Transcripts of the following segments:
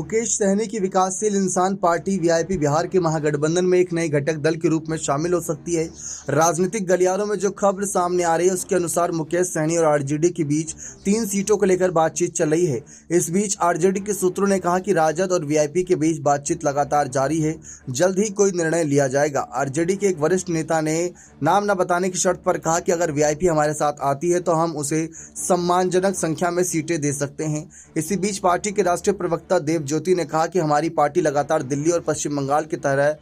मुकेश सहनी की विकासशील इंसान पार्टी वीआईपी बिहार के महागठबंधन में एक नए घटक दल के रूप में शामिल हो सकती है। राजनीतिक गलियारों में जो खबर सामने आ रही है उसके अनुसार मुकेश सहनी और आरजेडी के बीच 3 सीटों को लेकर बातचीत चल रही है। इस बीच आरजेडी के सूत्रों ने कहा कि राजद और वीआईपी के बीच बातचीत लगातार जारी है, जल्द ही कोई निर्णय लिया जाएगा। आरजेडी के एक वरिष्ठ नेता ने नाम न बताने की शर्त पर कहा कि अगर वीआईपी हमारे साथ आती है तो हम उसे सम्मानजनक संख्या में सीटें दे सकते हैं। इसी बीच पार्टी के राष्ट्रीय प्रवक्ता देव ज्योति ने कहा कि हमारी पार्टी लगातार दिल्ली और पश्चिम बंगाल की तरह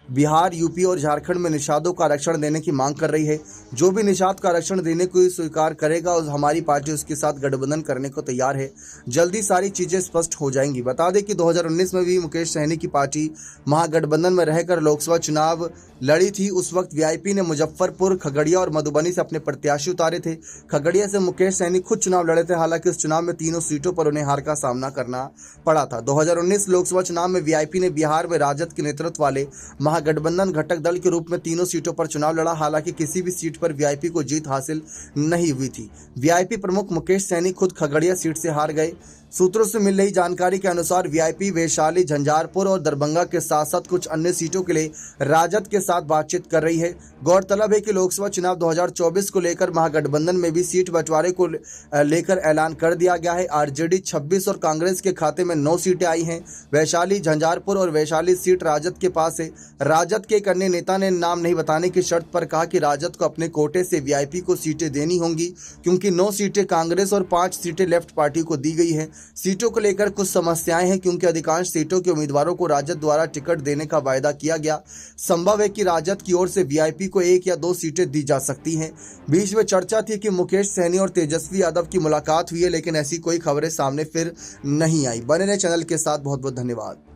बिहार, यूपी और झारखंड में निषादों का आरक्षण देने की मांग कर रही है। जो भी निषाद का आरक्षण देने को स्वीकार करेगा और हमारी पार्टी उसके साथ गठबंधन करने को तैयार है। जल्दी सारी चीजें स्पष्ट हो जाएंगी। बता दें कि 2019 में भी मुकेश सहनी की पार्टी महागठबंधन में रहकर लोकसभा चुनाव लड़ी थी। उस वक्त वीआईपी ने मुजफ्फरपुर, खगड़िया और मधुबनी से अपने प्रत्याशी उतारे थे। खगड़िया से मुकेश सहनी खुद चुनाव लड़े थे, हालांकि इस चुनाव में तीनों सीटों पर उन्हें हार का सामना करना पड़ा था। 2019 लोकसभा चुनाव में वीआईपी ने बिहार में राजद के नेतृत्व वाले महागठबंधन घटक दल के रूप में तीनों सीटों पर चुनाव लड़ा। हालांकि किसी भी सीट पर वीआईपी को जीत हासिल नहीं हुई थी। वीआईपी प्रमुख मुकेश सहनी खुद खगड़िया सीट से हार गए। सूत्रों से मिल रही जानकारी के अनुसार वीआईपी वैशाली, झंझारपुर और दरभंगा के साथ साथ कुछ अन्य सीटों के लिए राजद के साथ बातचीत कर रही है। गौरतलब है कि लोकसभा चुनाव 2024 को लेकर महागठबंधन में भी सीट बंटवारे को लेकर ऐलान कर दिया गया है। आरजेडी 26 और कांग्रेस के खाते में 9 सीटें आई हैं। वैशाली, झंझारपुर और वैशाली सीट राजद के पास है। राजद के एक अन्य नेता ने नाम नहीं बताने की शर्त पर कहा कि राजद को अपने कोटे से वीआईपी को सीटें देनी होंगी, क्योंकि 9 सीटें कांग्रेस और 5 सीटें लेफ्ट पार्टी को दी गई है। सीटों को लेकर कुछ समस्याएं हैं, क्योंकि अधिकांश सीटों के उम्मीदवारों को राजद द्वारा टिकट देने का वायदा किया गया। संभव है कि राजद की ओर से वीआईपी को 1 या 2 सीटें दी जा सकती हैं। बीच में चर्चा थी कि मुकेश सहनी और तेजस्वी यादव की मुलाकात हुई है, लेकिन ऐसी कोई खबरें सामने फिर नहीं आई। बने रहे चैनल के साथ। बहुत बहुत धन्यवाद।